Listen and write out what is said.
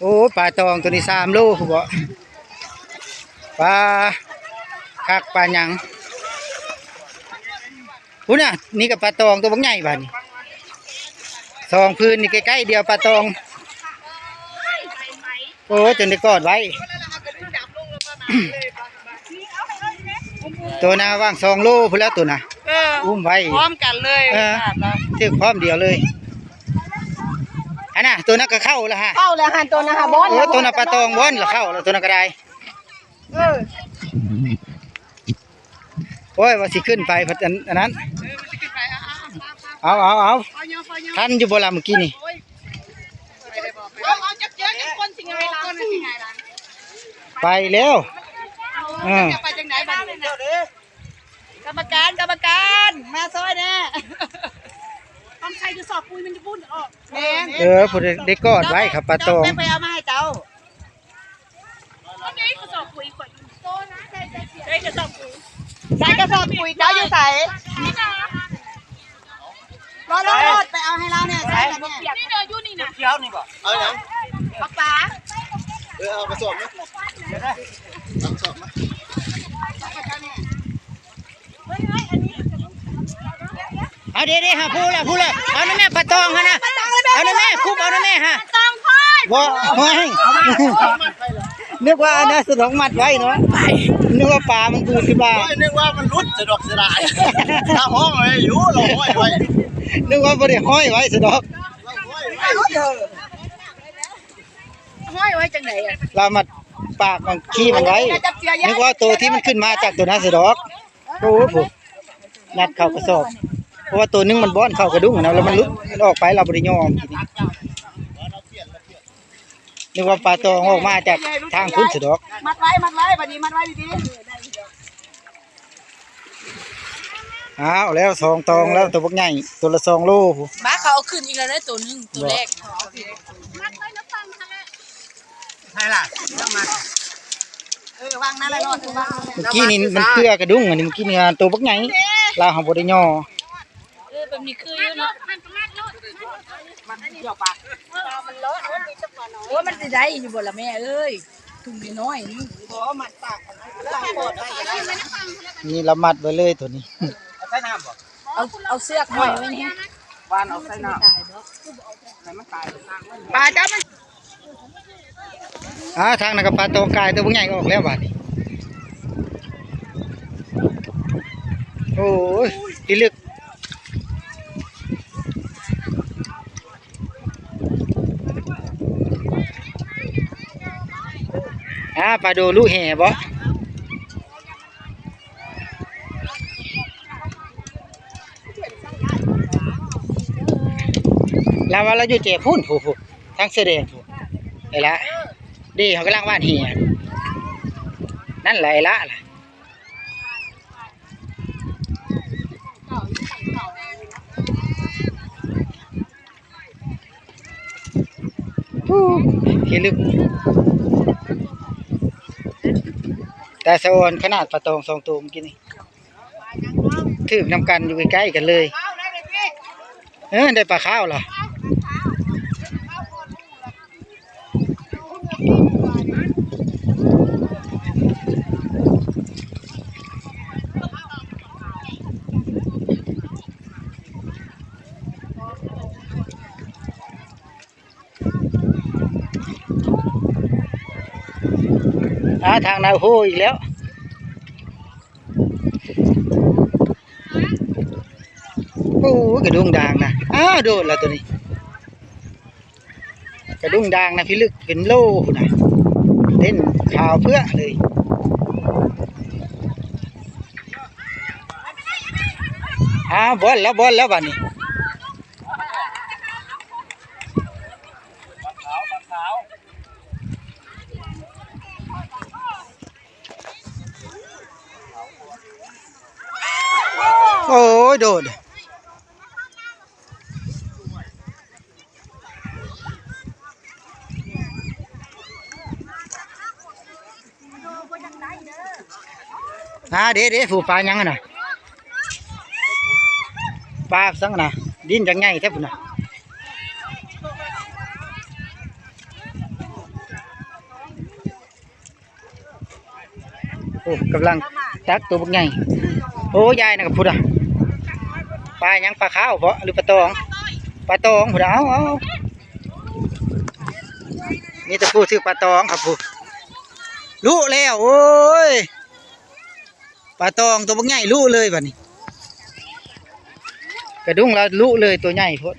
โอ้ปลาตองตัวนี้3 โลผู้บ่ปลาคักปลาหยังพุ่นน่ะนี่กับปลาตองตัวบักใหญ่บัดนี้ซองพื้นนี่ใกล้ๆเดียวปลาตองโอ้จนได้กอดไว้ ตัวน่ะว่าง2 โลพุ่นแล้วตัวน่ะอุ้มไว้พร้อมกันเลยถึกพร้อมเดียวเลยอันน่ะตัวนั้นก็เข้าแล้วฮะเข้าแล้วหันตัวนะฮะบอลโอ้ตัวน่ะปลาตองบอนแล้วเข้าแล้วตัวนั้นก็ได้โอ้ยว่าสิขึ้นไปพัดอันนั้นเอาท่านอยู่บ่ล่ะเมื่อกี้นี่เอาจับเยอะจับคนสิไงล่ะไปแล้วจะไปจังไหนบ้างกรรมการมาซอยแน่ต้องใช้กระสอบปุ๋ยมันจะพุ่นออกผู้ได้กอดไว้ครับปลาตองไปเอามาให้เจ้านี่กระสอบปุ๋ยก่อนโตนะใช้กระสอบปุ๋ยเจ้าอยู่ใส่รถไปเอาให้เราเนี่ยใช่นี่เดินอยู่นี่นะเขียวนี่บ่เอาหยังเอาปลาเอากระสอบมั้ยเดี๋ยวได้กระสอบมั้ยเอาเดี๋ยวฮะพูดแล้วเอานะแม่ปลาตองฮะนะเอานะแม่คุบเอานะแม่ฮะตองพ่อบ่ให้นึกว่าอันนั้นสะดอกมัดไว้เนาะนึกว่าปลามันปูขึ้นมานึกว่ามันรุดสะดอกสะดายถ้าห้องไว้อยู่เราห้อยไว้นึกว่าบ่ได้ห้อยไว้สะดอกห้อยไว้จังไหนอ่ะเรามัดปากมันขี้มันไว้นึกว่าตัวที่มันขึ้นมาจากตัวนั้นสะดอกโอ้โหนัดเข้ากระสอบเพราะว่าตัวนึงมันบ้อนเข้ากระดุ้งนะแล้วมันลุกออกไปเราบ่ได้ยอมนึกว่าปลาตองออกมาจากทางพุ่นสะดอกมัดไว้บัดนี้มัดไว้ดีๆแล้ว2 ตองแล้วตัวบักใหญ่ตัวละ2 โลบ้าเขาเอาขึ้นอีกแล้วได้ตัวนึงตัวแรกมัดไว้แล้วฟังทะเลใช่ล่ะต้องมาวางนั่นแหละนอนวางเมื่อกี้นี่มันเกลือกระดุ้งอันนี้เมื่อกี้นี่ตัวบักใหญ่ลาเฮาบ่ได้ย่อแบบนี้คืออยู่เนาะมันเกี่ยวปากมันเลอะมันมีจังหวะน้อยโอ้มันได้อยู่บ่ล่ะแม่เอ้ยถุงน้อยนี่บ่มันปากนี่ละมัดไว้เลยตัวนี้ใส่น้ำบ่เอาเสื้อห้อยไว้นี่วานเอาใส่น้ำให้มันตายปลาจ้ามันทางนั้นก็ปลาตองกายตัวบักใหญ่ออกแล้วบัดนี้โอ้ยที่ลึกปลาโดลูกแห่บ่แล้วว่าเราอยู่เจ็บพุ่นผู้ทั้งเสดงผู้ไอ้ละดีเขากำลังว่านเหี่ยนั่นแหละไอ้ละล่ะที่ลึกแต่สะออนขนาดปลาตอง2 ตัวเมื่อกี้นี่ถึกนำกันอยู่ใกล้ๆกันเลยได้ปลาข้าวเหรอทางนาโฮอีกแล้วโอ้กระดุงด่างนะโดดแล้วตัวนี้กระดุงด่างนะพี่ลึกเป็นโลนะเล่นข่าวเพื่อเลยบอลแล้วบัดนี้โอ้ยโดดเดี๋ยวผูปลายังน่ะปลาสังน่ะดินจังไงแท้พุ่นน่ะ อ้กำลังตักตัวบักใหญ่โอ้ยายน่ะกับพุดอ่ะปลายังปลาขาวบ่หรือปลาตองพุดเอานี่ตะพูดชื่อปลาตองครับพูรู้แล้วโอ้ยปลาตองตัวบักใหญ่รู้เลยบัดนี้กระดุ้งแล้วรู้เลยตัวใหญ่พุด